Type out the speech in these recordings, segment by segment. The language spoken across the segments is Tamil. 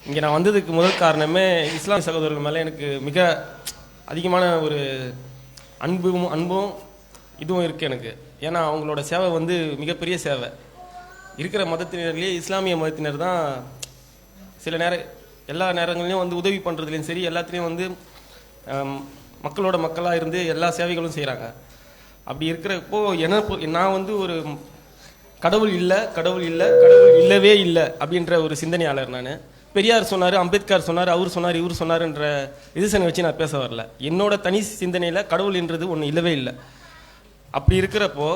இங்கே நான் வந்ததுக்கு முதல் காரணமே இஸ்லாமிய சகோதரர்கள் மேலே எனக்கு மிக அதிகமான ஒரு அன்பும் இதுவும் இருக்குது எனக்கு. ஏன்னா அவங்களோட சேவை வந்து மிகப்பெரிய சேவை. இருக்கிற மதத்தினர்லேயே இஸ்லாமிய மதத்தினர் தான் சில எல்லா நேரங்களையும் வந்து உதவி பண்ணுறதுலையும் சரி, எல்லாத்துலேயும் வந்து மக்களோட மக்களாக இருந்து எல்லா சேவைகளும் செய்கிறாங்க. அப்படி இருக்கிறப்போ நான் வந்து ஒரு கடவுள் இல்லவே இல்லை அப்படின்ற ஒரு சிந்தனையாளர். நான் பெரியார் சொன்னார், அம்பேத்கர் சொன்னார், அவர் சொன்னார், இவர் சொன்னார்ன்ற ரிசனை வச்சு நான் பேச வரல. என்னோட தனி சிந்தனையில் கடவுள் என்றது ஒன்று இல்லவே இல்லை. அப்படி இருக்கிறப்போ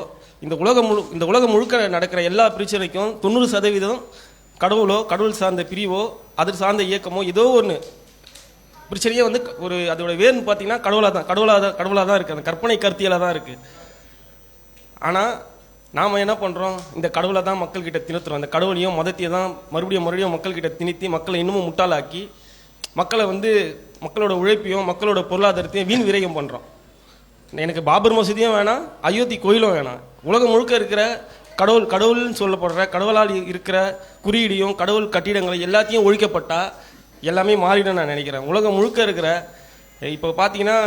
இந்த உலகம் முழுக்க நடக்கிற எல்லா பிரச்சனைக்கும் 90% கடவுளோ கடவுள் சார்ந்த பிரிவோ அது சார்ந்த இயக்கமோ ஏதோ ஒன்று பிரச்சனையே வந்து ஒரு அதோட வேர்னு பார்த்தீங்கன்னா கடவுளாக தான் இருக்குது. அந்த கற்பனை கருத்தியலாக தான் இருக்குது. ஆனால் நாம் என்ன பண்ணுறோம், இந்த கடவுளை தான் மக்கள்கிட்ட திணித்துறோம். அந்த கடவுளையும் மதத்தையும் தான் மறுபடியும் மக்கள்கிட்ட திணித்தி மக்களை இன்னமும் முட்டாளாக்கி மக்களை வந்து மக்களோட உழைப்பையும் மக்களோட பொருளாதாரத்தையும் வீண் விரயம் பண்ணுறோம். எனக்கு பாபர் மசூதியும் வேணாம், அயோத்தி கோயிலும் வேணாம். உலகம் முழுக்க இருக்கிற கடவுள்னு சொல்லப்படுற கடவுளால் இருக்கிற குறியீடையும் கடவுள் கட்டிடங்களை எல்லாத்தையும் ஒழிக்கப்பட்டால் எல்லாமே மாறிடும் நான் நினைக்கிறேன். உலகம் முழுக்க இருக்கிற இப்போ பார்த்தீங்கன்னா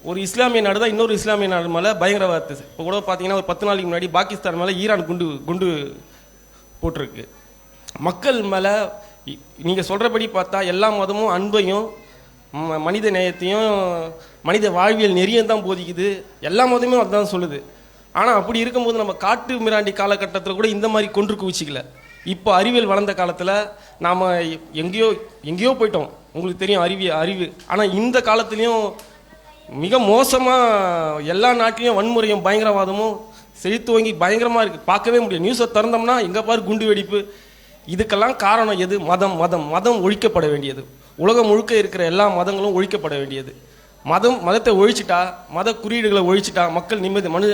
ஒரு இஸ்லாமிய நாடு தான் இன்னொரு இஸ்லாமிய நாடு மேலே பயங்கரவாதத்தை இப்போ கூட பார்த்தீங்கன்னா ஒரு 10 நாளைக்கு முன்னாடி பாகிஸ்தான் மேலே ஈரான் குண்டு போட்டிருக்கு. மக்கள் மேலே நீங்கள் சொல்கிறபடி பார்த்தா எல்லா மதமும் அன்பையும் மனித நேயத்தையும் மனித வாழ்வியல் நெறியும் தான் போதிக்குது. எல்லா மதமும் அதுதான் சொல்லுது. ஆனால் அப்படி இருக்கும்போது நம்ம காட்டு மிராண்டி காலகட்டத்தில் கூட இந்த மாதிரி கொன்று குவிச்சிக்கல. இப்போ அறிவியல் வளர்ந்த காலத்தில் நாம் எங்கேயோ போயிட்டோம். உங்களுக்கு தெரியும் அறிவு. ஆனால் இந்த காலத்துலேயும் மிக மோசமாக எல்லா நாட்டிலையும் வன்முறையும் பயங்கரவாதமும் செழித்துவங்கி பயங்கரமாக இருக்குது. பார்க்கவே முடியும். நியூஸை திறந்தோம்னா எங்கே பாரு குண்டு வெடிப்பு. இதுக்கெல்லாம் காரணம் எது? மதம் ஒழிக்கப்பட வேண்டியது. உலகம் முழுக்க இருக்கிற எல்லா மதங்களும் ஒழிக்கப்பட வேண்டியது. மதத்தை ஒழிச்சிட்டா, மத குறியீடுகளை ஒழிச்சிட்டா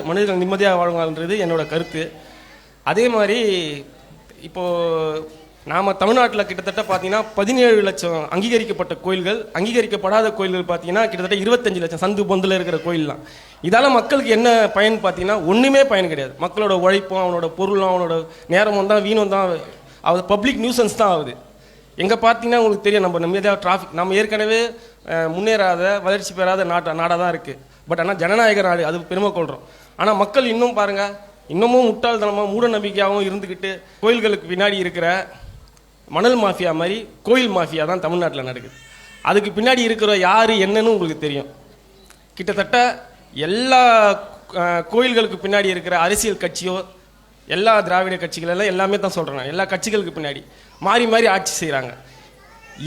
மனிதர்கள் நிம்மதியாக வாழ்வாங்கன்றது என்னோட கருத்து. அதே மாதிரி இப்போது நாம் தமிழ்நாட்டில் கிட்டத்தட்ட பார்த்தீங்கன்னா 17 லட்சம் அங்கீகரிக்கப்பட்ட கோயில்கள், அங்கீகரிக்கப்படாத கோயில்கள் பார்த்தீங்கன்னா கிட்டத்தட்ட 25 லட்சம் சந்து பொந்தில் இருக்கிற கோயில்லாம். இதால் மக்களுக்கு என்ன பயன் பார்த்தீங்கன்னா ஒன்றுமே பயன் கிடையாது. மக்களோட உழைப்பும் அவனோட பொருளும் அவனோட நேரமும் தான் வீணும் தான் அது பப்ளிக் நியூசன்ஸ் தான் ஆகுது. எங்கே பார்த்தீங்கன்னா உங்களுக்கு தெரியும், நம்ம நிம்மதியாக டிராஃபிக் நம்ம ஏற்கனவே முன்னேறாத வளர்ச்சி பெறாத நாடாக தான் இருக்குது. பட் ஆனால் ஜனநாயக நாடு, அது பெருமை கொள்கிறோம். ஆனால் மக்கள் இன்னும் பாருங்கள், இன்னமும் முட்டாள்தனமாக மூட நம்பிக்கையாகவும் இருந்துக்கிட்டு கோயில்களுக்கு பின்னாடி இருக்கிற மணல் மாஃபியா மாதிரி கோயில் மாஃபியா தான் தமிழ்நாட்டில் நடக்குது. அதுக்கு பின்னாடி இருக்கிற யார் என்னன்னு உங்களுக்கு தெரியும். கிட்டத்தட்ட எல்லா கோயில்களுக்கு பின்னாடி இருக்கிற அரசியல் கட்சியோ எல்லா திராவிட கட்சிகள் எல்லாம் எல்லாமே தான் சொல்கிறேன். எல்லா கட்சிகளுக்கு பின்னாடி மாறி ஆட்சி செய்கிறாங்க.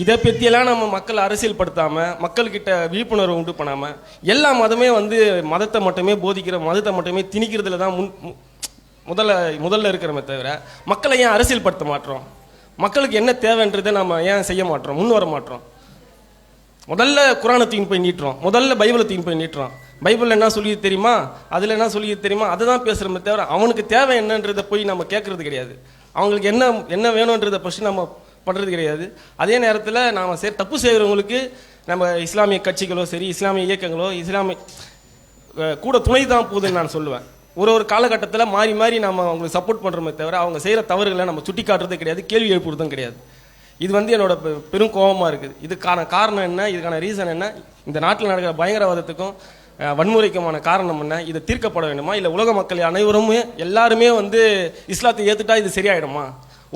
இதை பற்றியெல்லாம் நம்ம மக்கள் அரசியல் படுத்தாமல் மக்கள்கிட்ட விழிப்புணர்வு உண்டு பண்ணாமல் எல்லா மதமே வந்து மதத்தை மட்டுமே போதிக்கிற மதத்தை மட்டுமே திணிக்கிறதுல தான் முதல்ல இருக்கிறோமே தவிர மக்களை ஏன் அரசியல் படுத்த மாட்டோம்? மக்களுக்கு என்ன தேவைன்றதை நம்ம ஏன் செய்ய மாட்டோம், முன் வர மாட்டோம்? முதல்ல குரானை தூக்கி போய் நீட்டுறோம், முதல்ல பைபிளை தூக்கி போய் நீட்டுறோம். பைபிளில் என்ன சொல்லி தெரியுமா, அதில் என்ன சொல்லி தெரியுமா, அதை தான் பேசுகிறோமே தவிர அவனுக்கு தேவை என்னன்றதை போய் நம்ம கேட்குறது கிடையாது. அவங்களுக்கு என்ன வேணுன்றதை ஃபஸ்ட்டு நம்ம பண்ணுறது கிடையாது. அதே நேரத்தில் நாம் தப்பு செய்கிறவங்களுக்கு நம்ம இஸ்லாமிய கட்சிகளோ சரி, இஸ்லாமிய இயக்கங்களோ இஸ்லாமிய கூட துணை தான் போகுதுன்னு நான் சொல்லுவேன். ஒரு காலகட்டத்தில் மாறி நம்ம அவங்களுக்கு சப்போர்ட் பண்ணுறோமே தவிர அவங்க செய்கிற தவறுகளை நம்ம சுட்டி காட்டுறதே கிடையாது, கேள்வி எழுப்புறதும் கிடையாது. இது வந்து என்னோட பெரும் கோபமாக இருக்குது. இதுக்கான காரணம் என்ன, இதுக்கான ரீசன் என்ன, இந்த நாட்டில் நடக்கிற பயங்கரவாதத்துக்கும் வன்முறைக்குமான காரணம் என்ன, இதை தீர்க்கப்பட வேண்டுமா, இல்லை உலக மக்கள் அனைவருமே எல்லாருமே வந்து இஸ்லாத்தை ஏற்றுட்டா இது சரியாயிடுமா,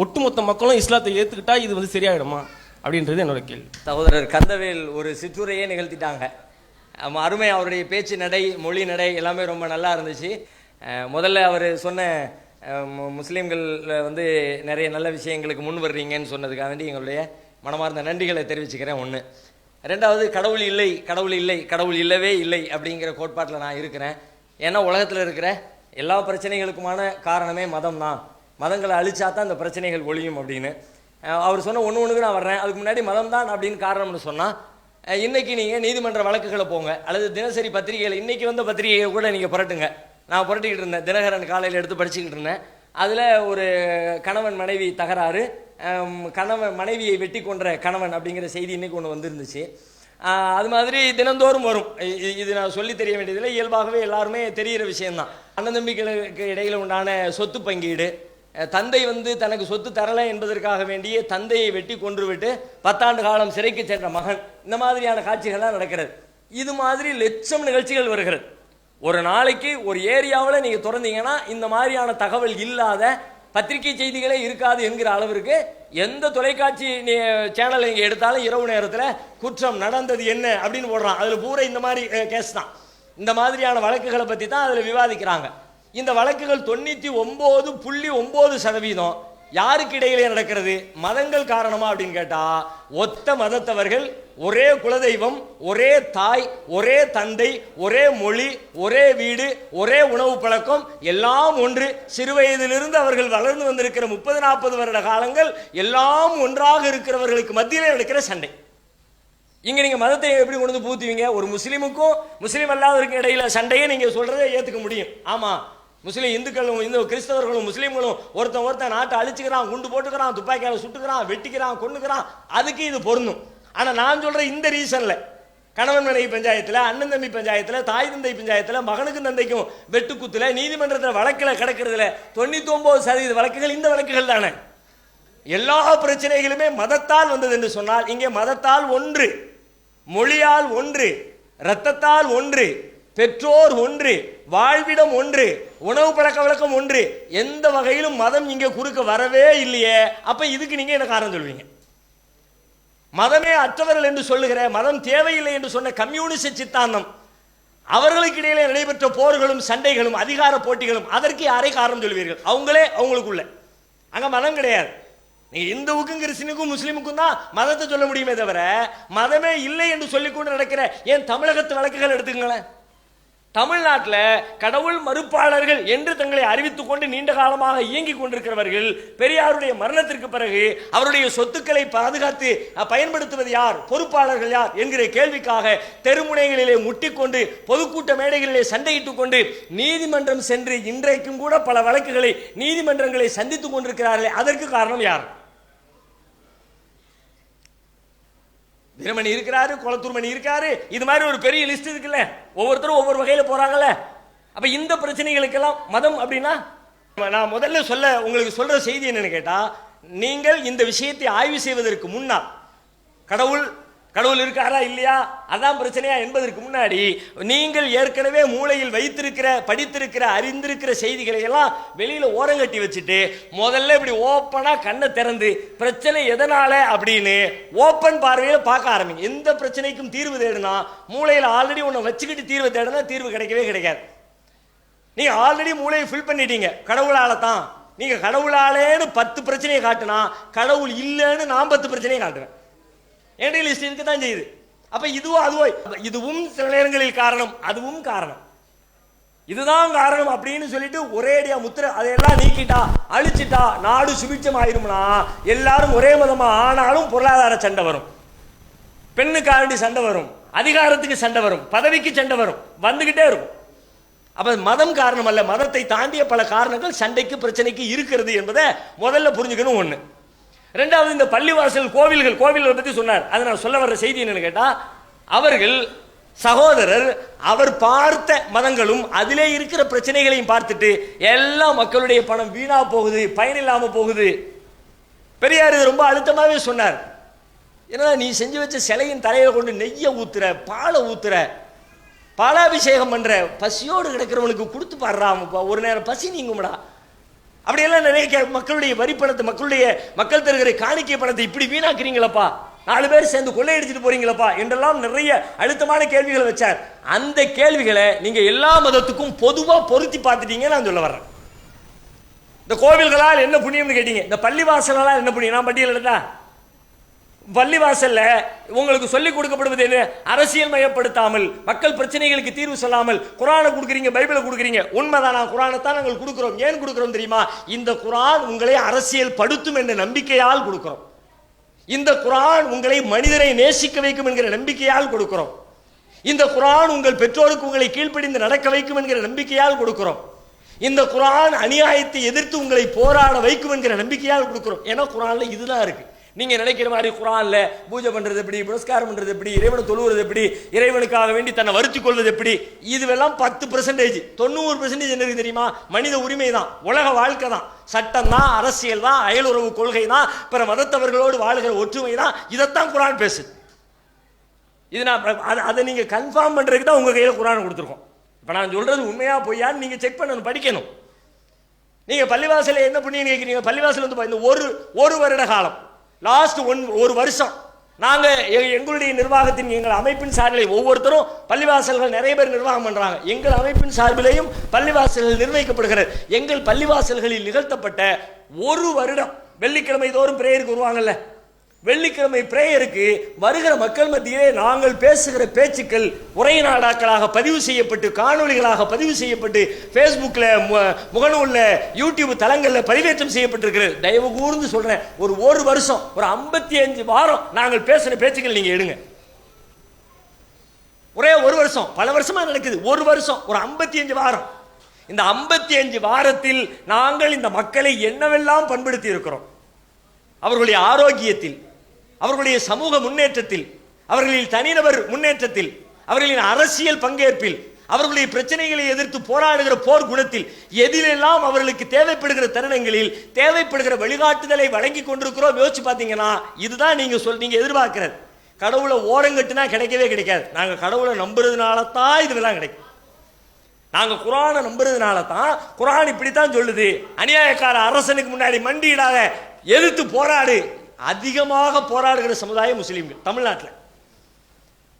ஒட்டுமொத்த மக்களும் இஸ்லாத்தை ஏற்றுக்கிட்டா இது வந்து சரியாயிடுமா அப்படின்றது என்னோட கேள்வி. சகோதரர் கந்தவேல் ஒரு சிற்றுரையே நிகழ்த்திட்டாங்க. அருமை. அவருடைய பேச்சு நடை, மொழி நடை எல்லாமே ரொம்ப நல்லா இருந்துச்சு. முதல்ல அவர் சொன்ன முஸ்லீம்கள் வந்து நிறைய நல்ல விஷயங்களுக்கு முன் வர்றீங்கன்னு சொன்னதுக்காக வேண்டி எங்களுடைய மனமார்ந்த நன்றிகளை தெரிவிச்சுக்கிறேன். ஒன்று. ரெண்டாவது, கடவுள் இல்லவே இல்லை அப்படிங்கிற கோட்பாட்டில் நான் இருக்கிறேன். ஏன்னா உலகத்தில் இருக்கிற எல்லா பிரச்சனைகளுக்குமான காரணமே மதம் தான். மதங்களை அழிச்சா தான் இந்த பிரச்சனைகள் ஒழியும் அப்படின்னு அவர் சொன்ன ஒன்றுக்கு நான் வர்றேன். அதுக்கு முன்னாடி மதம் தான் அப்படின்னு காரணம்னு சொன்னால், இன்றைக்கி நீங்கள் நீதிமன்ற வழக்குகளை போங்க, அல்லது தினசரி பத்திரிகைகள் இன்றைக்கி வந்த பத்திரிகையை கூட நீங்கள் புரட்டுங்க. நான் புரட்டிக்கிட்டு இருந்தேன், தினகரன் காலையில் எடுத்து படிச்சுக்கிட்டு இருந்தேன். அதில் ஒரு கணவன் மனைவி தகராறு, மனைவியை வெட்டி கொன்ற கணவன் அப்படிங்கிற செய்தி இன்றைக்கி ஒன்று வந்துருந்துச்சு. அது மாதிரி தினந்தோறும் வரும். இது நான் சொல்லி தெரிய வேண்டியதில்லை, இயல்பாகவே எல்லாருமே தெரிகிற விஷயம்தான். அண்ணன் தம்பிகளுக்கு இடையில் உண்டான சொத்து பங்கீடு, தந்தை வந்து தனக்கு சொத்து தரலை என்பதற்காக வேண்டிய தந்தையை வெட்டி கொன்றுவிட்டு 10 ஆண்டு காலம் சிறைக்கு சென்ற மகன், இந்த மாதிரியான காட்சிகள்லாம் நடக்கிறது. இது மாதிரி லட்சம் நிகழ்ச்சிகள் வருகிறது. ஒரு நாளைக்கு ஒரு ஏரியாவில் நீங்கள் திறந்தீங்கன்னா இந்த மாதிரியான தகவல் இல்லாத பத்திரிகை செய்திகளே இருக்காது என்கிற அளவிற்கு எந்த தொலைக்காட்சி சேனல் இங்கே எடுத்தாலும் இரவு நேரத்தில் குற்றம் நடந்தது என்ன அப்படின்னு போடுறான். அதில் பூரா இந்த மாதிரி கேஸ் தான், இந்த மாதிரியான வழக்குகளை பற்றி தான் அதில் விவாதிக்கிறாங்க. இந்த வழக்குகள் 99.9% யாருக்கு இடையிலே நடக்கிறது? மதங்கள் காரணமா அப்படின்னு கேட்டா, ஒத்த மதத்தவர்கள், ஒரே குலதெய்வம், ஒரே தாய், ஒரே தந்தை, ஒரே மொழி, ஒரே வீடு, ஒரே உணவு பழக்கம், எல்லாம் ஒன்று. சிறுவயதிலிருந்து அவர்கள் வளர்ந்து வந்திருக்கிற 30-40 வருட காலங்கள் எல்லாம் ஒன்றாக இருக்கிறவர்களுக்கு மத்தியிலே நடக்கிற சண்டை. இங்க நீங்க மதத்தை எப்படி கொண்டு வந்து பூத்துவீங்க? ஒரு முஸ்லீமுக்கும் முஸ்லீம் அல்லாதவருக்கும் இடையில சண்டையை நீங்க சொல்றதை ஏத்துக்க முடியும். ஆமா, முஸ்லீம் இந்துக்களும் கிறிஸ்தவர்களும் முஸ்லீம்களும் ஒருத்தன் நாட்டை அழிச்சுக்கிறான், குண்டு போட்டுக்கிறான், துப்பாக்கியால சுட்டுக்கிறான், வெட்டிக்கிறான், கொன்னுக்கிறான், அதுக்கு இது பொருந்தும். ஆனா நான் சொல்ற இந்த ரீசன்ல கணவன் மனைவி பஞ்சாயத்துல, அண்ணன் தம்பி பஞ்சாயத்துல, தாய் தந்தை பஞ்சாயத்துல, மகனுக்கும் தந்தைக்கும் வெட்டுக்குத்துல, நீதிமன்றத்தில் வழக்கில் கிடக்கிறதுல 99% வழக்குகள் இந்த வழக்குகள் தானே. எல்லா பிரச்சனைகளுமே மதத்தால் வந்தது என்று சொன்னால், இங்கே மதத்தால் ஒன்று, மொழியால் ஒன்று, இரத்தத்தால் ஒன்று, பெற்றோர் ஒன்று, வாழ்விடம் ஒன்று, உணவு பழக்க வழக்கம் ஒன்று, எந்த வகையிலும் மதம் இங்கே குறுக்க வரவே இல்லையே. அப்ப இதுக்கு நீங்க என்ன காரணம் சொல்வீங்க? மதமே அற்றவர்கள் என்று சொல்லுகிற, மதம் தேவையில்லை என்று சொன்ன கம்யூனிஸ்ட் சித்தாந்தம், அவர்களுக்கு இடையிலே நடைபெற்ற போர்களும் சண்டைகளும் அதிகார போட்டிகளும், அதற்கு யாரை காரணம் சொல்வீர்கள்? அவங்களே அவங்களுக்குள்ள. அங்க மதம் கிடையாது. நீங்க இந்துவுக்கும் கிறிஸ்டினுக்கும் முஸ்லீமுக்கும் தான் மதத்தை சொல்ல முடியுமே தவிர, மதமே இல்லை என்று சொல்லிக்கொண்டு நடக்கிற ஏன் தமிழகத்து வழக்குகள் எடுத்துங்களேன். தமிழ்நாட்டில் கடவுள் மறுப்பாளர்கள் என்று தங்களை அறிவித்துக் கொண்டு நீண்ட காலமாக இயங்கிக் கொண்டிருக்கிறவர்கள், பெரியாருடைய மரணத்திற்கு பிறகு அவருடைய சொத்துக்களை பாதுகாத்து பயன்படுத்துவது யார், பொறுப்பாளர்கள் யார் என்கிற கேள்விக்காக தெருமுனைகளிலே முட்டிக்கொண்டு, பொதுக்கூட்ட மேடைகளிலே சண்டையிட்டுக் கொண்டு, நீதிமன்றம் சென்று இன்றைக்கும் கூட பல வழக்குகளை நீதிமன்றங்களை சந்தித்துக் கொண்டிருக்கிறார்களே, அதற்கு காரணம் யார்? வீரமணி இருக்கிறாரு, குளத்தூர்மணி இருக்காரு, இது மாதிரி ஒரு பெரிய லிஸ்ட் இருக்குல்ல, ஒவ்வொருத்தரும் ஒவ்வொரு வகையில போறாங்கல்ல. அப்ப இந்த பிரச்சனைகளுக்கெல்லாம் மதம் அப்படின்னா, நான் முதல்ல உங்களுக்கு சொல்ற செய்தி என்னன்னு கேட்டா, நீங்கள் இந்த விஷயத்தை ஆய்வு செய்வதற்கு முன்னால் கடவுள் இருக்காரா இல்லையா அதான் பிரச்சனையா என்பதற்கு முன்னாடி, நீங்கள் ஏற்கனவே மூளையில் வைத்திருக்கிற, படித்திருக்கிற, அறிந்திருக்கிற செய்திகளை எல்லாம் வெளியில ஓரங்கட்டி வச்சுட்டு, முதல்ல இப்படி ஓப்பனா கண்ணை திறந்து பிரச்சனை எதனால அப்படின்னு ஓப்பன் பார்வையில பார்க்க ஆரம்பிங்க. எந்த பிரச்சனைக்கும் தீர்வு தேடுனா, மூளையில் ஆல்ரெடி ஒன்று வச்சுக்கிட்டு தீர்வு தேடுனா தீர்வு கிடைக்கவே கிடைக்காது. நீங்க ஆல்ரெடி மூளையை ஃபில் பண்ணிட்டீங்க, கடவுளால தான். நீங்க கடவுளாலேன்னு 10 பிரச்சனையை காட்டுனா, கடவுள் இல்லைன்னு நான் 10 பிரச்சனையை காட்டுவேன். லிஸ்ட் இருக்க தான் செய்யுது. அப்ப இதுவும் சில நேரங்களில் காரணம், அதுவும் காரணம், இதுதான் காரணம் அப்படின்னு சொல்லிட்டு ஒரேடியா முத்திரை அதையெல்லாம் நீக்கிட்டா, அழிச்சிட்டா நாடு சுபிட்சம் ஆயிரும்னா, எல்லாரும் ஒரே மதமா ஆனாலும் பொருளாதார சண்டை வரும், பெண்ணுக்காண்டி சண்டை வரும், அதிகாரத்துக்கு சண்டை வரும், பதவிக்கு சண்டை வரும், வந்துகிட்டே இருக்கும். அப்ப மதம் காரணம் அல்ல, மதத்தை தாண்டிய பல காரணங்கள் சண்டைக்கு பிரச்சனைக்கு இருக்கிறது என்பதை முதல்ல புரிஞ்சுக்கணும். ஒண்ணு. ரெண்டாவது, இந்த பள்ளிவாசல் கோவில்கள் பத்தி சொன்னார். அதை நான் சொல்ல வர்ற செய்தி என்னன்னு கேட்டா, அவர்கள் சகோதரர் அவர் பார்த்த மதங்களும் அதிலே இருக்கிற பிரச்சனைகளையும் பார்த்துட்டு எல்லா மக்களுடைய பணம் வீணா போகுது, பயனில்லாம போகுது. பெரியார் இது ரொம்ப அழுத்தமாவே சொன்னார். ஏன்னா, நீ செஞ்சு வச்ச சிலையின் தலையில கொண்டு நெய்ய ஊத்துற, பாலை ஊத்துற, பாலாபிஷேகம் பண்ற, பசியோடு கிடக்கிறவனுக்கு கொடுத்து பாடுறான், ஒரு நேரம் பசி நீங்கும்டா. அப்படியெல்லாம் நிறைய மக்களுடைய வரி பணத்தை, மக்கள் தருகிற காணிக்கை பணத்தை இப்படி வீணாக்குறீங்களப்பா, 4 பேர் சேர்ந்து கொள்ளையடிச்சிட்டு போறீங்களப்பா என்றெல்லாம் நிறைய அழுத்தமான கேள்விகளை வச்சார். அந்த கேள்விகளை நீங்க எல்லா மதத்துக்கும் பொதுவா பொருத்தி பார்த்துட்டீங்க. நான் சொல்ல வர்றேன், இந்த கோவில்களால் என்ன புண்ணியம்னு கேட்டீங்க, இந்த பள்ளிவாசலால் என்ன புண்ணியம்? நான் பட்டியல் எடுத்தா, பள்ளிவாசல்ல உங்களுக்கு சொல்லிக் கொடுக்கப்படுவது என்ன? அரசியல் மயப்படுத்தாமல், மக்கள் பிரச்சனைகளுக்கு தீர்வு சொல்லாமல் குர்ஆனை கொடுக்குறீங்க, பைபிளை கொடுக்குறீங்க. உண்மைதான், குர்ஆனை தான் நாங்கள் கொடுக்கிறோம். ஏன் கொடுக்கிறோம் தெரியுமா? இந்த குர்ஆன் உங்களை அரசியல் படுத்தும் என்ற நம்பிக்கையால் கொடுக்கிறோம். இந்த குர்ஆன் உங்களை மனிதரை நேசிக்க வைக்கும் என்கிற நம்பிக்கையால் கொடுக்கிறோம். இந்த குர்ஆன் உங்கள் பெற்றோருக்கு உங்களை கீழ்ப்படிந்து நடக்க வைக்கும் என்கிற நம்பிக்கையால் கொடுக்கிறோம். இந்த குர்ஆன் அநியாயத்தை எதிர்த்து உங்களை போராட வைக்கும் என்கிற நம்பிக்கையால் கொடுக்கிறோம். ஏன்னா குர்ஆன்ல இதுதான் இருக்கு. நீங்க நினைக்கிற மாதிரி குர்ஆன்ல பூஜை பண்றது எப்படி, புரஸ்காரம் பண்றது எப்படி, இறைவனை தொழுவது எப்படி, இறைவனுக்காக வேண்டி தன்னை வருத்திக் கொள்வது எப்படி, இதுவெல்லாம் 10%. 90% என்ன இருக்கு தெரியுமா? மனித உரிமை தான், உலக வாழ்க்கை தான், சட்டம் தான், அரசியல் தான், அயலுறவு கொள்கை தான், பிற மதத்தவர்களோடு வாழ்கிற ஒற்றுமை தான். இதைத்தான் குர்ஆன் பேசுது. இது நான் அதை நீங்க கன்ஃபார்ம் பண்றதுக்கு தான் உங்க கையில குர்ஆன் கொடுத்துருக்கோம். இப்ப நான் சொல்றது உண்மையா பொய்யான்னு நீங்க செக் பண்ணணும், படிக்கணும். நீங்க பள்ளிவாசல என்ன பண்ணி கேட்கிறீங்க? பள்ளிவாசல் வந்து இந்த ஒரு வருட காலம், லாஸ்ட் ஒரு வருஷம் நாங்க எங்களுடைய நிர்வாகத்தின் எங்கள் அமைப்பின் சார்பில் ஒவ்வொருத்தரும் பள்ளிவாசல்கள் நிறைய பேர் நிர்வாகம் பண்றாங்க. எங்கள் அமைப்பின் சார்பிலையும் பள்ளிவாசல்கள் நிர்வகிக்கப்படுகிறது. எங்கள் பள்ளிவாசல்களில் நிகழ்த்தப்பட்ட ஒரு வருடம் வெள்ளிக்கிழமை தோறும் பிரேயருக்கு வருவாங்கல்ல, வெள்ளிக்கிழமை பிரேயருக்கு வருகிற மக்கள் மத்தியிலே நாங்கள் பேசுகிற பேச்சுக்கள் உரை நாடாக்களாக பதிவு செய்யப்பட்டு, காணொலிகளாக பதிவு செய்யப்பட்டு, ஃபேஸ்புக்கில், முகநூலில், யூடியூப் தளங்களில் பதிவேற்றம் செய்யப்பட்டிருக்கிறது. தயவு கூர்ந்து சொல்றேன், ஒரு வருஷம், ஒரு 55 வாரம் நாங்கள் பேசுகிற பேச்சுக்கள் நீங்க எடுங்க. ஒரே ஒரு வருஷம், பல வருஷமா நடக்குது. ஒரு வருஷம், ஒரு 55 வாரம். இந்த 55 வாரத்தில் நாங்கள் இந்த மக்களை என்னவெல்லாம் பண்படுத்தி இருக்கிறோம். அவர்களுடைய ஆரோக்கியத்தில், அவர்களுடைய சமூக முன்னேற்றத்தில், அவர்களின் தனிநபர் முன்னேற்றத்தில், அவர்களின் அரசியல் பங்கேற்பில், அவர்களுடைய பிரச்சனைகளை எதிர்த்து போராடுகிற போர் குணத்தில், எதிலெல்லாம் அவர்களுக்கு தேவைப்படுகிற தருணங்களில் தேவைப்படுகிற வழிகாட்டுதலை வழங்கி கொண்டிருக்கிறோம். யோசிச்சு பார்த்தீங்கன்னா இதுதான் நீங்க எதிர்பார்க்கிறது. கடவுளை ஓரங்கட்டுனா கிடைக்கவே கிடைக்காது. நாங்க கடவுளை நம்புறதுனால தான் இதெல்லாம் கிடைக்கும். நாங்க குர்ஆனை நம்புறதுனால தான். குர்ஆன் இப்படித்தான் சொல்லுது, அநியாயக்கார அரசனுக்கு முன்னாடி மண்டியிடாத, எதிர்த்து போராடு. அதிகமாக போராடுகிற சமுதாயம் முஸ்லீம்கள். தமிழ்நாட்டில்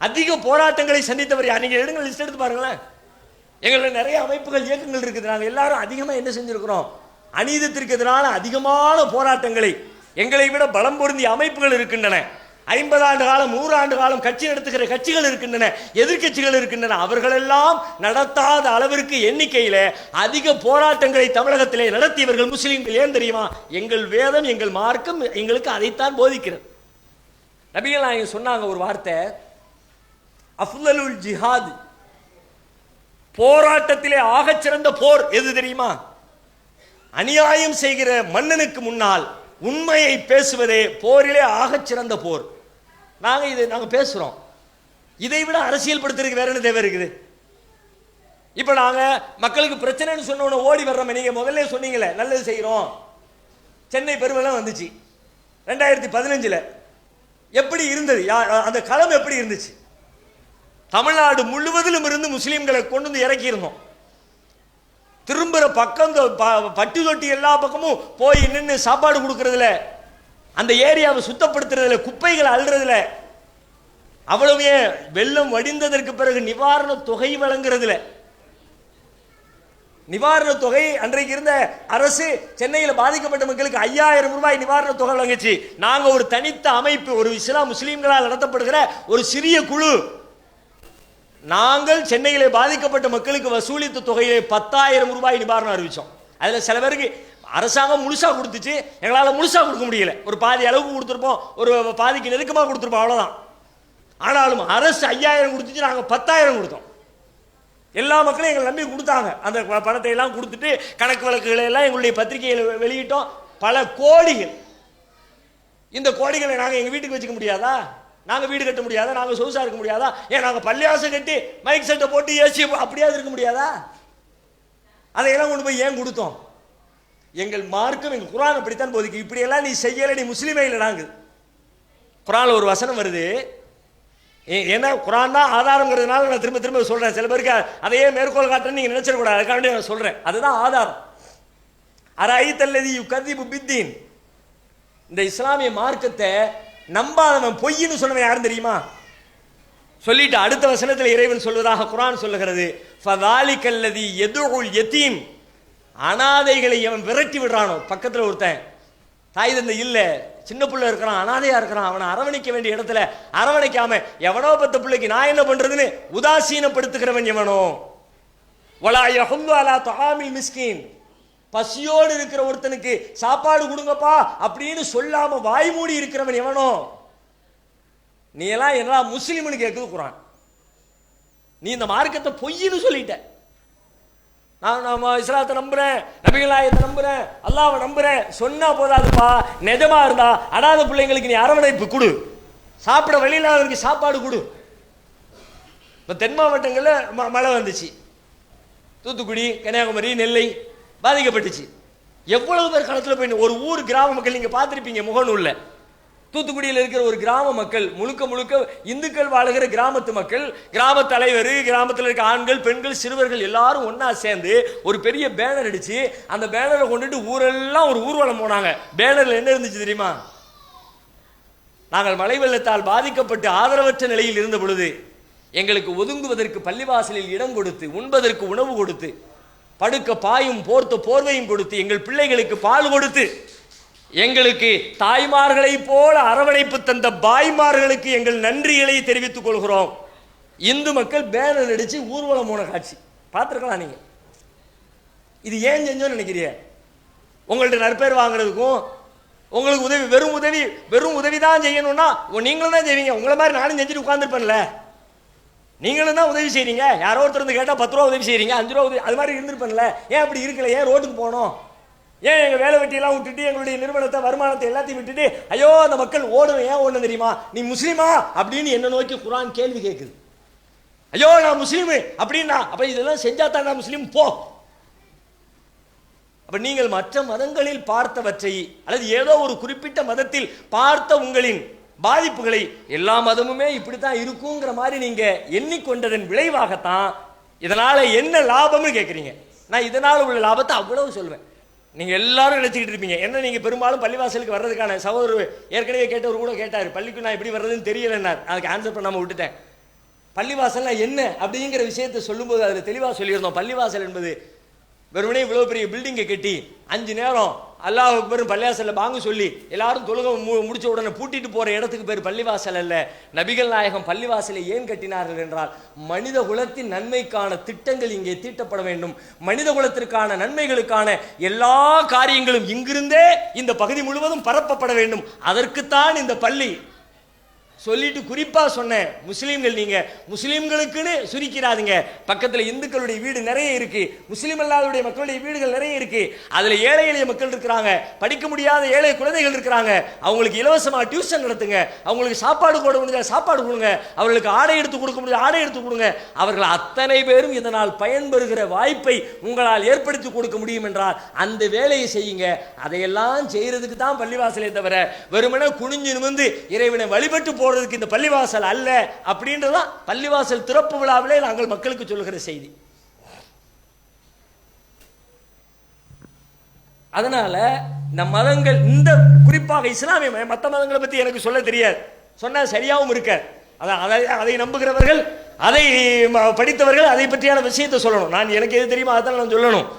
அதிக போராட்டங்களை சந்தித்தவர் யார்? நீங்க எடுங்க, லிஸ்ட் எடுத்து பாருங்களேன். எங்களுக்கு நிறைய அமைப்புகள், இயக்கங்கள் இருக்குது. நாங்கள் எல்லாரும் அதிகமாக என்ன செஞ்சிருக்கிறோம்? அநீதத்திற்கு எதிரான அதிகமான போராட்டங்களை, எங்களை விட பலம் பொருந்திய அமைப்புகள் இருக்கின்றன. 50 ஆண்டு காலம், 100 ஆண்டு காலம் கட்சி நடத்துகிற கட்சிகள் இருக்கின்றன, எதிர்கட்சிகள் இருக்கின்றன. அவர்களெல்லாம் நடத்தாத அளவிற்கு எண்ணிக்கையில அதிக போராட்டங்களை தமிழகத்திலே நடத்தியவர்கள் முஸ்லீம்கள். ஏன் தெரியுமா? எங்கள் வேதம், எங்கள் மார்க்கம் எங்களுக்கு அதைத்தான் போதிக்கிறது. நபிகள் நாயகம் சொன்னாங்க ஒரு வார்த்தை, அஃலலுல் ஜிஹாத், போராட்டத்திலே ஆகச்சிறந்த போர் எது தெரியுமா? அநியாயம் செய்கிற மன்னனுக்கு முன்னால் உண்மையை பேசுவதே போரிலே ஆகச்சிறந்த போர். நாங்க பேசுறோம். இதை விட அரசியல் படுத்துறதுக்கு வேற என்ன தேவை இருக்குது? இப்ப நாங்க மக்களுக்கு பிரச்சனைன்னு சொன்ன உடனே ஓடி வர்றோம். நீங்க முதல்ல சொன்னீங்களே நல்லது செய்யறோம். சென்னை பெருவெள்ளம் வந்துச்சு 2015. எப்படி இருந்தது? அந்த களம் எப்படி இருந்துச்சு? தமிழ்நாடு முழுவதிலும் இருந்து முஸ்லீம்களை கொண்டு வந்து இறக்கி இருந்தோம். திரும்புற பக்கம் பட்டி தொட்டி எல்லா பக்கமும் போய் நின்று சாப்பாடு கொடுக்கறதுல, அந்த ஏரியாவை சுத்தப்படுத்துறதுல, குப்பைகளை அள்ளுறதுல, அவ்வளவுமே வெள்ளம் வடிந்ததற்கு பிறகு நிவாரண தொகை வழங்குறதுல. நிவாரண தொகை அன்றைக்கு இருந்த அரசு சென்னையில் பாதிக்கப்பட்ட மக்களுக்கு 5000 ரூபாய் நிவாரண தொகை வழங்குச்சு. நாங்க ஒரு தனித்த அமைப்பு, ஒரு முஸ்லீம்களால் நடத்தப்படுகிற ஒரு சிறிய குழு, நாங்கள் சென்னையிலே பாதிக்கப்பட்ட மக்களுக்கு வசூலித்த தொகையிலே 10,000 ரூபாய் நிவாரணம் அறிவிச்சோம். அதுல சில பேருக்கு அரசாங்கம் முழுசா கொடுத்துச்சு, எங்களால் முழுசா கொடுக்க முடியல. ஒரு பாதி அளவுக்கு கொடுத்துருப்போம், ஒரு பாதிக்கு நெருக்கமாக கொடுத்துருப்போம், அவ்வளவுதான். ஆனாலும் அரசு 5000 கொடுத்துச்சு, நாங்கள் 10,000 கொடுத்தோம். எல்லா மக்களும் எங்களை நம்பி கொடுத்தாங்க. அந்த பணத்தை எல்லாம் கொடுத்துட்டு கணக்கு வழக்குகளை எல்லாம் எங்களுடைய பத்திரிகையில் வெளியிட்டோம். பல கோடிகள். இந்த கோடிகளை நாங்கள் எங்கள் வீட்டுக்கு வச்சுக்க முடியாதா? நாங்கள் வீடு கட்ட முடியாதா? நாங்கள் சொகுசா இருக்க முடியாதா? ஏன் நாங்கள் பள்ளியாசம் கட்டி மைக் செட்டை போட்டு ஏசி அப்படியாவது இருக்க முடியாதா? அதையெல்லாம் கொண்டு போய் ஏன் கொடுத்தோம்? எங்கள் மார்க்கம், எங்கள் குர்ஆன் அப்படித்தான் போதிக்கு. இப்படியெல்லாம் நீ செய்யலை, நீ முஸ்லீமே இல்லை. நாங்கள் குர்ஆன்ல ஒரு வசனம் வருது, ஏன்னா குர்ஆன் தான் ஆதாரங்கிறதுனால நான் திரும்ப திரும்ப சொல்றேன். சில பேருக்கு அதையே மேற்கோள் காட்டுறேன்னு நீங்க நினைச்சிடக்கூடாது, அதுக்காண்டி நான் சொல்றேன். அதுதான் ஆதாரம். அரைத்தல்லதி யுகதிபு பித்தீன், இந்த இஸ்லாமிய மார்க்கத்தை நம்பாதவன், பொய்ன்னு சொன்னவன் யாரும் தெரியுமா? சொல்லிட்டு அடுத்த வசனத்தில் இறைவன் சொல்வதாக குர்ஆன் சொல்லுகிறது, ஃபதாலிகல்லதி யதுல் யதீம், அனாதைகளை அவன் விரட்டி விடுறானோ. பக்கத்தில் ஒருத்தன் தாய் தந்தை இல்ல, சின்ன பிள்ளை இருக்கிறான், அனாதையா இருக்கிறான், அவனை அரவணைக்க வேண்டிய இடத்துல அரவணைக்காம எவனோ பத்த பிள்ளைக்கு நான் என்ன பண்றதுன்னு உதாசீனப்படுத்துகிறவன் எவனோ. வலா யஹுல்லு அலா தஆமில் மிஸ்கீன், பசியோடு இருக்கிற ஒருத்தனுக்கு சாப்பாடு கொடுங்கப்பா அப்படின்னு சொல்லாம வாய் மூடி இருக்கிறவன் எவனோ. நீ எல்லாம் என்ன முஸ்லிம்னு கேட்குது குர்ஆன். நீ இந்த மார்க்கத்தை பொய்ன்னு சொல்லிட்ட. நான் இஸ்லாத்தை நம்புறேன், நபிகள் நாயகத்தை நம்புறேன், அல்லாஹ்வை நம்புறேன் சொன்னா போதாதுப்பா. நிஜமா இருந்தா அனாத பிள்ளைங்களுக்கு நீ அரவணைப்பு கொடு, சாப்பிட வழியில்லாதவருக்கு சாப்பாடு கொடு. இப்போ தென் மாவட்டங்களில் மழை வந்துச்சு, தூத்துக்குடி, கன்னியாகுமரி, நெல்லை பாதிக்கப்பட்டுச்சு. எவ்வளவு பேர் களத்தில் போய் ஒரு ஊர் கிராம மக்கள் நீங்கள் பார்த்துருப்பீங்க முகநூல்ல. தூத்துக்குடியில் இருக்கிற ஒரு கிராம மக்கள் முழுக்க முழுக்க இந்துக்கள் வாழுகிற கிராமத்து மக்கள், கிராம தலைவர், கிராமத்தில் இருக்க ஆண்கள், பெண்கள், சிறுவர்கள் எல்லாரும் ஒன்னா சேர்ந்து ஒரு பெரிய பேனர் அடிச்சு அந்த பேனரை கொண்டுட்டு ஊரெல்லாம் ஒரு ஊர்வலம் போனாங்க. பேனர்ல என்ன இருந்துச்சு தெரியுமா? நாங்கள் மழை வெள்ளத்தால் பாதிக்கப்பட்டு ஆதரவற்ற நிலையில் இருந்த பொழுது எங்களுக்கு ஒதுங்குவதற்கு பள்ளிவாசலில் இடம் கொடுத்து, உண்பதற்கு உணவு கொடுத்து, படுக்க பாயும் போர்த்த போர்வையும் கொடுத்து, எங்கள் பிள்ளைகளுக்கு பால் கொடுத்து, எங்களுக்கு தாய்மார்களை போல அரவணைப்பு தந்த பாய்மார்களுக்கு எங்கள் நன்றிகளை தெரிவித்துக் கொள்கிறோம். இந்து மக்கள் பேனர் அடிச்சு ஊர்வலம் போன காட்சி பார்த்துருக்கலாம் நீங்க. இது ஏன் செஞ்சோன்னு நினைக்கிறீங்க? உங்கள்ட்ட நற்பேர் வாங்குறதுக்கும் உங்களுக்கு உதவி, வெறும் உதவி தான் செய்யணும்னா நீங்களும் தான் செய்வீங்க. உங்களை மாதிரி நானும் செஞ்சுட்டு உட்காந்துருப்பேன்ல. நீங்களும் தான் உதவி செய்றீங்க. யாரோ ஒருத்தர் வந்து கேட்டால் 10 ரூபா உதவி செய்றீங்க, 5 ரூபா உதவி, அது மாதிரி இருந்திருப்பேன்ல. ஏன் அப்படி இருக்கல? ஏன் ரோட்டுக்கு போனோம்? ஏன் எங்கள் வேலை வெட்டியெல்லாம் விட்டுட்டு எங்களுடைய நிறுவனத்தை, வருமானத்தை எல்லாத்தையும் விட்டுட்டு ஐயோ அந்த மக்கள் ஓடணும்? ஏன் ஓடணும் தெரியுமா? நீ முஸ்லீமா அப்படின்னு என்ன நோக்கி குர்ஆன் கேள்வி கேட்குது. ஐயோ நான் முஸ்லீமு அப்படின்னா அப்ப இதெல்லாம் செஞ்சா தான் நான் முஸ்லீம் போ. அப்ப நீங்கள் மற்ற மதங்களில் பார்த்தவற்றை அல்லது ஏதோ ஒரு குறிப்பிட்ட மதத்தில் பார்த்த உங்களின் பாதிப்புகளை எல்லா மதமுமே இப்படித்தான் இருக்குங்கிற மாதிரி நீங்க எண்ணிக்கொண்டதன் விளைவாகத்தான் இதனால என்ன லாபம்னு கேட்குறீங்க. நான் இதனால உள்ள லாபத்தை அவ்வளவு சொல்வேன். நீங்க எல்லாரும் நினைச்சுக்கிட்டு இருப்பீங்க என்ன, நீங்க பெரும்பாலும் பள்ளிவாசலுக்கு வர்றதுக்கான சகோதரர் ஏற்கனவே கேட்டவர் கூட கேட்டார், பள்ளிக்கு நான் எப்படி வர்றதுன்னு தெரியலன்னார். அதுக்கு ஆன்சர் பண்ணாம விட்டுட்டேன். பள்ளிவாசல்னா என்ன அப்படிங்கிற விஷயத்தை சொல்லும்போது அதில் தெளிவாக சொல்லியிருந்தோம். பள்ளிவாசல் என்பது வெறுமனே இவ்வளோ பெரிய பில்டிங்கை கட்டி 5 நேரம் அல்லாஹ் அக்பர் பள்ளிவாசலில் பாங்கு சொல்லி எல்லாரும் தொழுகை முடிச்ச உடனே பூட்டிட்டு போகிற இடத்துக்கு பேர் பள்ளிவாசல் அல்ல. நபிகள் நாயகம் பள்ளிவாசலை ஏன் கட்டினார்கள் என்றால் மனித குலத்தின் நன்மைக்கான திட்டங்கள் இங்கே தீட்டப்பட வேண்டும். மனித குலத்திற்கான நன்மைகளுக்கான எல்லா காரியங்களும் இங்கிருந்தே இந்த பகுதி முழுவதும் பரப்பப்பட வேண்டும். அதற்குத்தான் இந்த பள்ளி. சொல்லிட்டு குறிப்பா சொன்னேன், முஸ்லீம்கள் நீங்க முஸ்லீம்களுக்குன்னு சுருக்கிறாதீங்க. பக்கத்தில் இந்துக்களுடைய வீடு நிறைய இருக்கு, முஸ்லீம் அல்லாதவருடைய மக்களுடைய வீடுகள் நிறைய இருக்கு. அதுல ஏழை எளிய மக்கள் இருக்கிறாங்க, படிக்க முடியாத ஏழை குழந்தைகள் இருக்கிறாங்க. அவங்களுக்கு இலவசமா டியூஷன் நடத்துங்க, அவங்களுக்கு சாப்பாடு போட முடிஞ்ச சாப்பாடு கொடுங்க, அவர்களுக்கு ஆடை எடுத்து கொடுக்க முடிஞ்ச ஆடை எடுத்து கொடுங்க. அவர்கள் அத்தனை பேரும் இதனால் பயன்பெறுகிற வாய்ப்பை உங்களால் ஏற்படுத்தி கொடுக்க முடியும் என்றால் அந்த வேலையை செய்யுங்க. அதையெல்லாம் செய்யறதுக்கு தான் பள்ளிவாசலை தவிர வெறுமனே குனிஞ்சு நிமிர்ந்து இறைவனை வழிபட்டு போறதுக்கு இந்த பள்ளிவாசல் அல்ல. அப்படின்றதான் பள்ளிவாசல் திறப்பு விழாவிலே நாங்கள் மக்களுக்கு சொல்லுகிற செய்தி. அதனால இந்த மதங்கள், இந்த குறிப்பாக இஸ்லாமிய மற்ற மதங்களை பத்தி எனக்கு சொல்ல தெரியாது, சொன்னா சரியாகவும் இருக்க. அதை நம்புகிறவர்கள், அதை படித்தவர்கள் அதை பற்றியான விஷயத்தை சொல்லணும். நான் எனக்கு எது தெரியுமா அதான் நான் சொல்லணும்.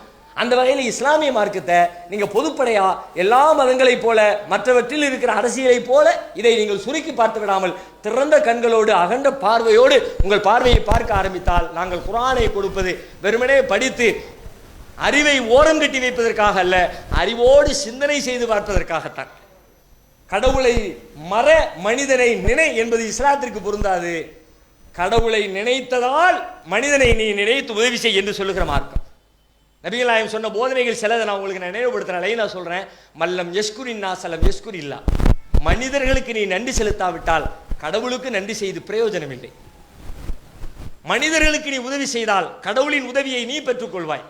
அந்த வகையில் இஸ்லாமிய மார்க்கத்தை நீங்க பொதுப்படையா எல்லா மதங்களைப் போல மற்றவற்றில் இருக்கிற அரசியலை போல இதை நீங்கள் சுருக்கி பார்த்து விடாமல் திறந்த கண்களோடு அகண்ட பார்வையோடு உங்கள் பார்வையை பார்க்க ஆரம்பித்தால், நாங்கள் குர்ஆனை கொடுப்பது வெறுமனே படித்து அறிவை ஓரம் கட்டி வைப்பதற்காக அல்ல, அறிவோடு சிந்தனை செய்து பார்ப்பதற்காகத்தான். கடவுளை மற மனிதனை நினை என்பது இஸ்லாத்திற்கு பொருந்தாது. கடவுளை நினைத்ததால் மனிதனை நீ நினைத்து உதவி செய் என்று சொல்லுகிற மார்க்கம். நபிகள் நாயகம் சொன்ன போதனைகள் சிலதை நான் உங்களுக்கு நினைவுபடுத்தினாலே நான் சொல்றேன். மல்லம் யஷ்குரின் நாசலம் யஷ்குர் இல்லா. மனிதர்களுக்கு நீ நன்றி செலுத்தாவிட்டால் கடவுளுக்கு நன்றி செய்து பிரயோஜனம் இல்லை. மனிதர்களுக்கு நீ உதவி செய்தால் கடவுளின் உதவியை நீ பெற்றுக்கொள்வாய்.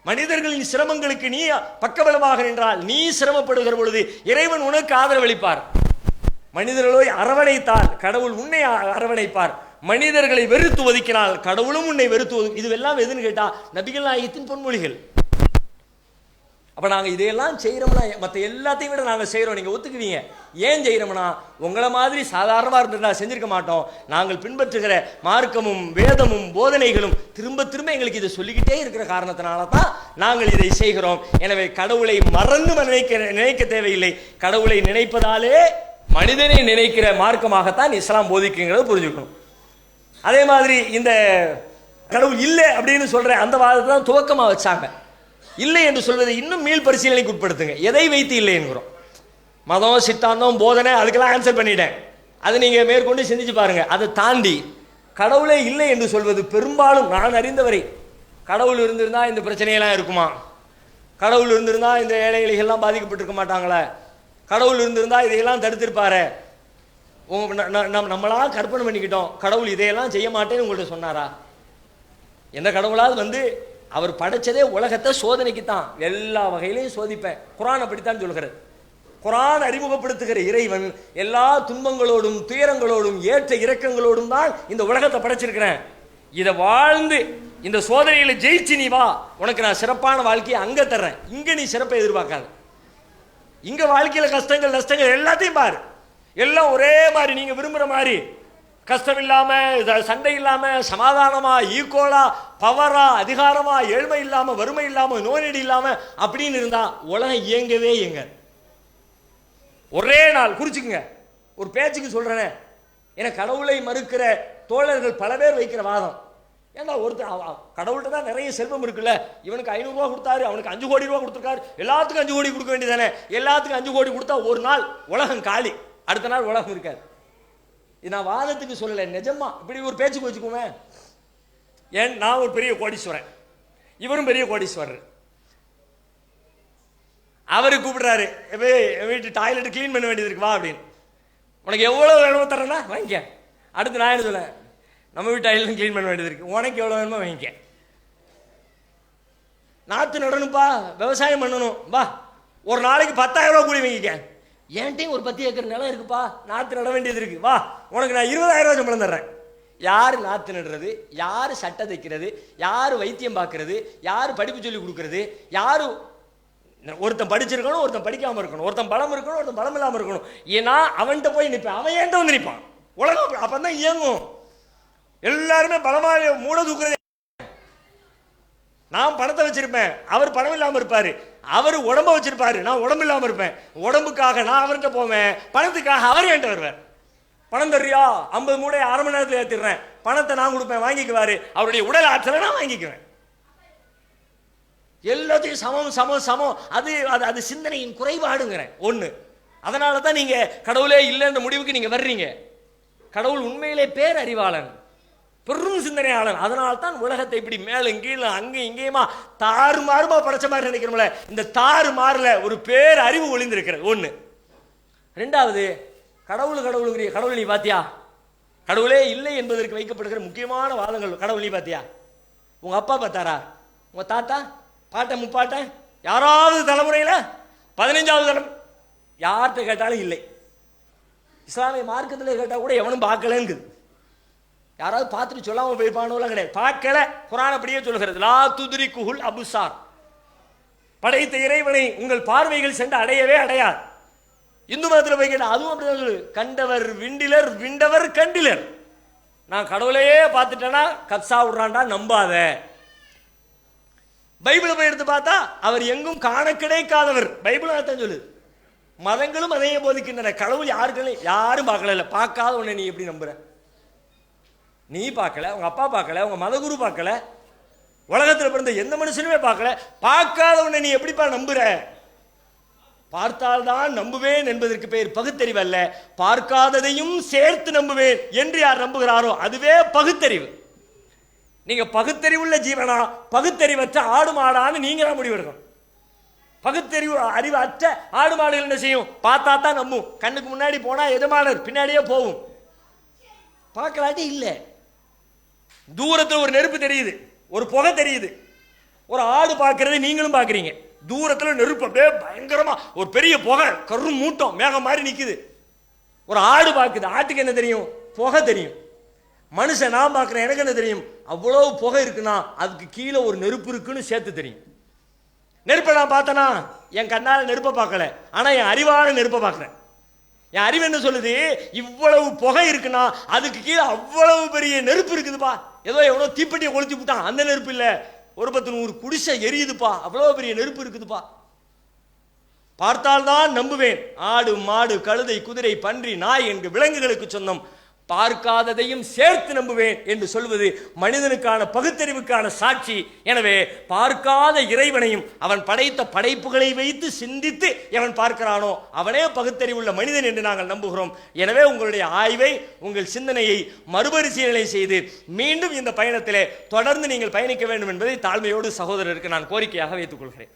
மனிதர்களின் சிரமங்களுக்கு நீ பக்கபலமாக நின்றால், நீ சிரமப்படுகிற பொழுது இறைவன் உனக்கு ஆதரவளிப்பார். மனிதர்களை அரவணைத்தால் கடவுள் உன்னை அரவணைப்பார். மனிதர்களை வெறுத்து ஒதுக்கினால் கடவுளும் உன்னை வெறுத்து ஒதுக்கும். இதுவெல்லாம் எதுன்னு கேட்டா நபிகள் நாயகத்தின் பொன்மொழிகள். அப்ப நாங்க இதையெல்லாம் செய்யறோம்னா மற்ற எல்லாத்தையும் விட நாங்க செய்யறோம், நீங்க ஒத்துக்குவீங்க. ஏன் செய்யறோம்னா உங்களை மாதிரி சாதாரணமா இருந்திருந்தா செஞ்சிருக்க மாட்டோம். நாங்கள் பின்பற்றுகிற மார்க்கமும் வேதமும் போதனைகளும் திரும்ப திரும்ப எங்களுக்கு இதை சொல்லிக்கிட்டே இருக்கிற காரணத்தினால தான் நாங்கள் இதை செய்கிறோம். எனவே கடவுளை மறந்து நினைக்க தேவையில்லை. கடவுளை நினைப்பதாலே மனிதனை நினைக்கிற மார்க்கமாகத்தான் இஸ்லாம் போதிக்குங்கிறத புரிஞ்சுக்கணும். அதே மாதிரி இந்த கடவுள் இல்லை அப்படின்னு சொல்ற அந்த வாதத்தை தான் துவக்கமா வச்சாங்க. இல்லை என்று சொல்வதை இன்னும் மீள் பரிசீலனைக்கு உட்படுத்துங்க. எதை வைத்து இல்லை என்கிறோம்? மதம், சித்தாந்தம், போதனை, அதுக்கெல்லாம் ஆன்சர் பண்ணிட்டேன். அதை நீங்க மேற்கொண்டு சிந்திச்சு பாருங்க. அதை தாண்டி கடவுளே இல்லை என்று சொல்வது பெரும்பாலும் நான் அறிந்தவரை கடவுள் இருந்திருந்தா இந்த பிரச்சனையெல்லாம் இருக்குமா? கடவுள் இருந்திருந்தா இந்த ஏழைகளுக்கெல்லாம் பாதிக்கப்பட்டிருக்க மாட்டாங்களே? கடவுள் இருந்திருந்தா இதையெல்லாம் தடுத்திருப்பாரு. நம்மளா கற்பனை பண்ணிக்கிட்டோம். கடவுள் இதையெல்லாம் செய்ய மாட்டேன்னு உங்கள்கிட்ட சொன்னாரா? எந்த கடவுளாவது அவர் படைச்சதே உலகத்தை சோதனைக்கு தான், எல்லா வகையிலையும் சோதிப்பேன். குர்ஆன் அப்படித்தான் சொல்கிறது. குர்ஆன் அறிமுகப்படுத்துகிற இறைவன் எல்லா துன்பங்களோடும் துயரங்களோடும் ஏற்ற இறக்கங்களோடும் தான் இந்த உலகத்தை படைச்சிருக்கிறேன். இதை வாழ்ந்து இந்த சோதனைகளை ஜெயிச்சு நீ வா, உனக்கு நான் சிறப்பான வாழ்க்கையை அங்க தர்றேன். இங்க நீ சிறப்பை எதிர்பார்க்காத. இங்க வாழ்க்கையில கஷ்டங்கள் நஷ்டங்கள் எல்லாத்தையும் பாரு, எல்லாம் ஒரே மாதிரி நீங்க விரும்புற மாதிரி, கஷ்டம் இல்லாம சண்டை இல்லாம சமாதானமா ஈக்குவலா பவரா அதிகாரமா ஏழ்மை இல்லாம வறுமை இல்லாம நோய் நொடி இல்லாம அப்படின்னு இருந்தா உலகம் இயங்கவே இயங்க. ஒரே நாள் குறிச்சுக்குங்க, ஒரு பேச்சுக்கு சொல்றேனே, ஏன்னா கடவுளை மறுக்கிற தோழர்கள் பல பேர் வைக்கிற வாதம், ஏன்னா ஒருத்தர் கடவுள்கிட்ட தான் நிறைய செல்வம் இருக்குல்ல, இவனுக்கு 500 ரூபா கொடுத்தாரு, அவனுக்கு 5 கோடி ரூபா கொடுத்துருக்காரு, எல்லாத்துக்கும் 5 கோடி கொடுக்க வேண்டியதானே, எல்லாத்துக்கும் 5 கோடி கொடுத்தா ஒரு நாள் உலகம் காலி, அடுத்த நாள் உலகம் இருக்காது. இது நான் வாதத்துக்கு சொல்லலை, நிஜமா இப்படி ஒரு பேச்சுக்கு வச்சுக்கோங்க. ஏன் நான் ஒரு பெரிய கோடீஸ்வரன், இவரும் பெரிய கோடீஸ்வரர். அவரு கூப்பிடுறாரு, வீட்டு டாய்லெட் கிளீன் பண்ண வேண்டியது இருக்கு வா அப்படின்னு. உனக்கு எவ்வளவு வேணுமோ தரேன்னா வாங்கிக்க. அடுத்து நான் என்ன சொல்லேன், நம்ம வீட்டு டாய்லெட் கிளீன் பண்ண வேண்டியது இருக்கு, உனக்கு எவ்வளவு வேணுமோ வாங்கிக்க. நாற்று நடணும்ப்பா, விவசாயம் பண்ணணும், வா ஒரு நாளைக்கு 10,000 ரூபாய் கூலி வாங்கிக்க. என்கிட்டையும் ஒரு 10 ஏக்கர் நிலம் இருக்குப்பா, நாற்று நட வேண்டியது இருக்கு, வா உனக்கு நான் 20,000 ரூபாய் சம்பளம் தர்றேன். யாரு நாற்று நடுறது, யாரு சட்டை தைக்கிறது, யாரு வைத்தியம் பார்க்கறது, யாரு படிப்பு சொல்லி கொடுக்கறது, யாரு ஒருத்தன் படிச்சிருக்கணும் ஒருத்தன் படிக்காம இருக்கணும், ஒருத்தன் பலம் இருக்கணும் ஒருத்தன் பலம் இல்லாம இருக்கணும். ஏன்னா அவன்கிட்ட போய் நிற்பான், அவன் ஏன்ட்ட வந்து நிற்பான், உலகம் அப்பதான் இயங்கும். எல்லாருமே பலமா மூட தூக்குறது. நான் பணத்தை வச்சிருப்பேன், அவர் பணம் இல்லாம இருப்பாரு, அவர் உடம்ப வச்சிருப்பாரு, நான் உடம்பு இல்லாம இருப்பேன். உடம்புக்காக நான் அவர்கிட்ட போவேன், பணத்துக்காக அவர் என்கிட்ட வருவார். பணம் தர்றியா, 50 மூடை 1/2 மணி நேரத்தில் ஏற்றிடுறேன், பணத்தை நான் கொடுப்பேன் வாங்கிக்குவாரு, அவருடைய உடல் ஆற்றலை நான் வாங்கிக்குவேன். எல்லாத்தையும் சமம் சமம் சமம், அது அது சிந்தனையின் குறைபாடுங்கிறேன் ஒண்ணு. அதனால தான் நீங்க கடவுளே இல்லைன்ற முடிவுக்கு நீங்க வர்றீங்க. கடவுள் உண்மையிலே பேரறிவாளன், பெரும் சிந்தனையாளன். அதனால தான் உலகத்தை இப்படி மேலும் கீழே அங்கே இங்கேயுமா தாறுமாறுமா படைச்ச மாதிரி நினைக்கிறோம்ல, இந்த தாறுமாறுல ஒரு பேர் அறிவு ஒளிந்திருக்கிறது ஒண்ணு. ரெண்டாவது, கடவுள் கடவுளுங்கிற கடவுள் நீ பாத்தியா, கடவுளே இல்லை என்பதற்கு வைக்கப்படுகிற முக்கியமான வாதங்கள். கடவுள் நீ பாத்தியா, உங்க அப்பா பார்த்தாரா, உங்க தாத்தா பாட்டன் முப்பாட்டன் யாராவது தலைமுறையில 15வது தலைமுறை யார்கிட்ட கேட்டாலும் இல்லை. இஸ்லாமிய மார்க்கத்தில் கேட்டா கூட எவனும் பார்க்கலன்னு, யாராவது பார்த்துட்டு சொல்லாம போயிருப்பானோலாம் கிடையாது, பார்க்கல. குர்ஆன் அப்படியே சொல்கிறது, லா துத்ரிகுல் அபுசார், படைத்த இறைவனை உங்கள் பார்வைகள் சென்று அடையவே அடையாது. இந்து மதத்தில் போய் கேட்டா அதுவும் அப்படிதான் சொல்லு, கண்டவர் விண்டிலர் விண்டவர் கண்டிலர். நான் கடவுளையே பார்த்துட்டேன்னா கப்சா விடுறான்டா நம்பாத. பைபிளை போய் எடுத்து பார்த்தா அவர் எங்கும் காண கிடைக்காதவர், பைபிள் அதான் சொல்லுது. மதங்களும் அதையே போதிக்கின்றன. கடவுள் யாரும் பார்க்கல, பார்க்காத உன்னை நீ எப்படி நம்புற? நீ பார்க்கல, உங்க அப்பா பார்க்கல, உங்க மதகுரு பார்க்கல, உலகத்தில் பிறந்த எந்த மனுஷனுமே பார்க்கல, பார்க்காத உன்னை நீ எப்படிப்பா நம்புற? பார்த்தால்தான் நம்புவேன் என்பதற்கு பெயர் பகுத்தறிவு அல்ல, பார்க்காததையும் சேர்த்து நம்புவேன் என்று யார் நம்புகிறாரோ அதுவே பகுத்தறிவு. நீங்க பகுத்தறிவுள்ள ஜீவனா பகுத்தறிவற்ற ஆடு மாடான்னு நீங்க தான் முடிவெடுக்கணும். பகுத்தறிவு அறிவு அற்ற ஆடு மாடுகள் என்ன செய்யும், பார்த்தா தான் நம்பும். கண்ணுக்கு முன்னாடி போனா எஜமானர் பின்னாடியே போகும், பார்க்கலாட்டி இல்லை. தூரத்தில் ஒரு நெருப்பு தெரியுது, ஒரு புகை தெரியுது, ஒரு ஆடு பார்க்கறது நீங்களும் பார்க்குறீங்க. தூரத்தில் நெருப்பு அப்படியே பயங்கரமா ஒரு பெரிய புகை கரு மூட்டம் மேகம் மாதிரி நிற்குது. ஒரு ஆடு பார்க்குது, ஆட்டுக்கு என்ன தெரியும், புகை தெரியும். மனுஷன் நான் பார்க்குறேன், எனக்கு என்ன தெரியும், அவ்வளவு புகை இருக்குன்னா அதுக்கு கீழே ஒரு நெருப்பு இருக்குன்னு சேர்த்து தெரியும். நெருப்பை நான் பார்த்தனா என் கண்ணால் நெருப்பை பார்க்கல, ஆனால் என் அறிவான நெருப்பை பார்க்குறேன். என் அறிவு என்ன சொல்லுது, இவ்வளவு புகை இருக்குன்னா அதுக்கு கீழே அவ்வளவு பெரிய நெருப்பு இருக்குதுப்பா. ஏதோ எவ்வளோ தீப்பெட்டியை கொளுத்தி விட்டான், அந்த நெருப்பு இல்லை, ஒரு 10 குடிசை எரியுதுப்பா, அவ்வளோ பெரிய நெருப்பு இருக்குதுப்பா. பார்த்தால்தான் நம்புவேன். ஆடு மாடு கழுதை குதிரை பன்றி நாய் என்கிற விலங்குகளுக்கு சொந்தம். பார்க்காததையும் சேர்த்து நம்புவேன் என்று சொல்வது மனிதனுக்கான பகுத்தறிவுக்கான சாட்சி. எனவே பார்க்காத இறைவனையும் அவன் படைத்த படைப்புகளை வைத்து சிந்தித்து எவன் பார்க்கிறானோ அவனே பகுத்தறிவுள்ள மனிதன் என்று நாங்கள் நம்புகிறோம். எனவே உங்களுடைய ஆய்வை, உங்கள் சிந்தனையை மறுபரிசீலனை செய்து மீண்டும் இந்த பயணத்திலே தொடர்ந்து நீங்கள் பயணிக்க வேண்டும் என்பதை தாழ்மையோடு சகோதரருக்கு நான் கோரிக்கையாக வைத்துக் கொள்கிறேன்.